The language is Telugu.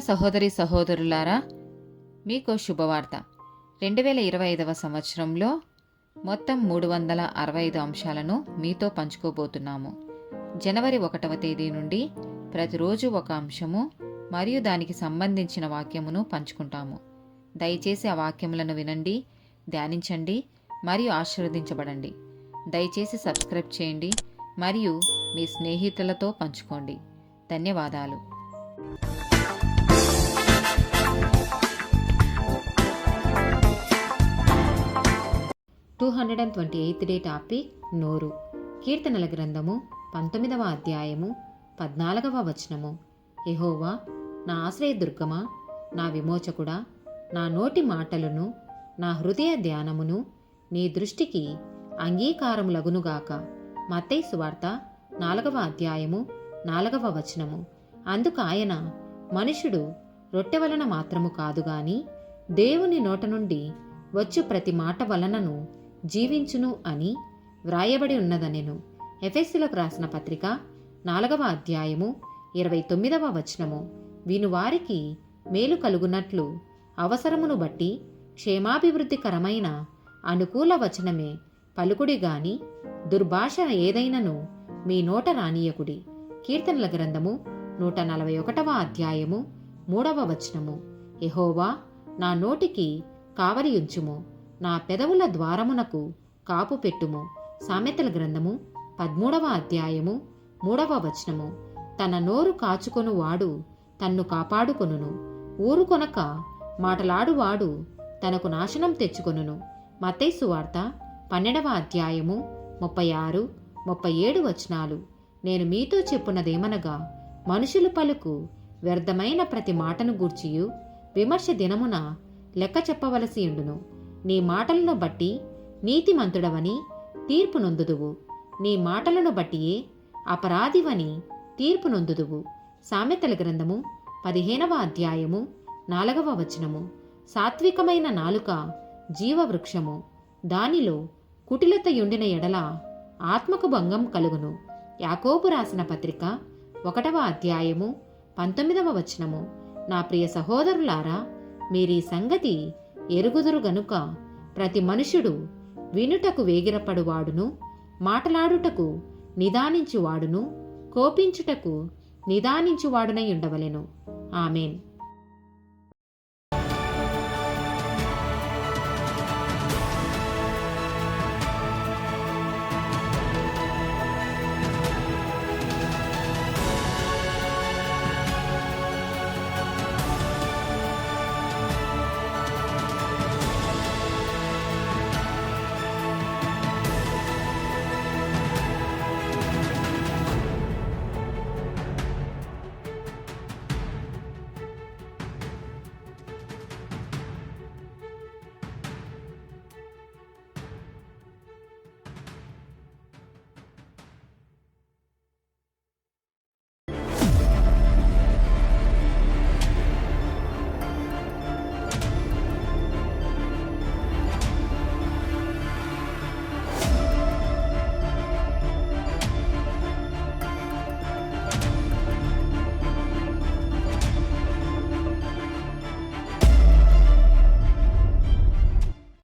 సహోదరి సహోదరులారా, మీకు శుభవార్త. 2025 సంవత్సరంలో మొత్తం 365 అంశాలను మీతో పంచుకోబోతున్నాము. జనవరి 1వ తేదీ నుండి ప్రతిరోజు ఒక అంశము మరియు దానికి సంబంధించిన వాక్యమును పంచుకుంటాము. దయచేసి ఆ వాక్యములను వినండి, ధ్యానించండి మరియు ఆశీర్వదించబడండి. దయచేసి సబ్స్క్రైబ్ చేయండి మరియు మీ స్నేహితులతో పంచుకోండి. ధన్యవాదాలు. 228th డే టాపిక్ నోరు. కీర్తనల గ్రంథము 19వ అధ్యాయము 14వ వచనము. యెహోవా నా ఆశ్రయదుర్గమా, నా విమోచకుడా, నా నోటి మాటలను నా హృదయ ధ్యానమును నీ దృష్టికి అంగీకారములగునుగాక. మత్తయి సువార్త 4వ అధ్యాయము 4వ వచనము. అందుకు ఆయన, మనుషుడు రొట్టె వలన మాత్రము కాదు గాని దేవుని నోట నుండి వచ్చు ప్రతి మాట వలనను జీవించును అని వ్రాయబడి ఉన్నదనెను. ఎఫెసీయులకు రాసిన పత్రిక 4వ అధ్యాయము 29వ వచనము. వినువారికి మేలు కలుగునట్లు అవసరమును బట్టి క్షేమాభివృద్ధికరమైన అనుకూల వచనమే పలుకుడి గాని దుర్భాష ఏదైనను మీ నోట రానియకుడి. కీర్తనల గ్రంథము 141వ అధ్యాయము 3వ వచనము. యెహోవా నా నోటికి కావలియుంచుము, నా పెదవుల ద్వారమునకు కాపు పెట్టుము. సామెతల గ్రంథము 13వ అధ్యాయము 3వ వచనము. తన నోరు కాచుకొను వాడు తన్ను కాపాడుకొనును, ఊరుకొనక మాటలాడువాడు తనకు నాశనం తెచ్చుకొనును. మత్తయి సువార్త 12వ అధ్యాయము 36, 37 వచనాలు. నేను మీతో చెప్పున్నదేమనగా, మనుషులు పలుకు వ్యర్థమైన ప్రతి మాటను గూర్చియు విమర్శ దినమున లెక్క చెప్పవలసి ఉండును. నీ మాటలను బట్టి నీతిమంతుడవని తీర్పు నొందుదువు, నీ మాటలను బట్టియే అపరాధివని తీర్పు నొందుదువు. సామెతల గ్రంథము 15వ అధ్యాయము 4వ వచనము. సాత్వికమైన నాలుక జీవవృక్షము, దానిలో కుటిలత యుండిన ఎడల ఆత్మకు భంగం కలుగును. యాకోబు రాసిన పత్రిక 1వ అధ్యాయము 19వ వచనము. నా ప్రియ సహోదరులారా, మీరీ సంగతి ఎరుగుదురు గనుక ప్రతి మనుషుడు వినుటకు వేగిరపడువాడును, మాటలాడుటకు నిదానించువాడును, కోపించుటకు నిదానించువాడునై ఉండవలెను. ఆమేన్.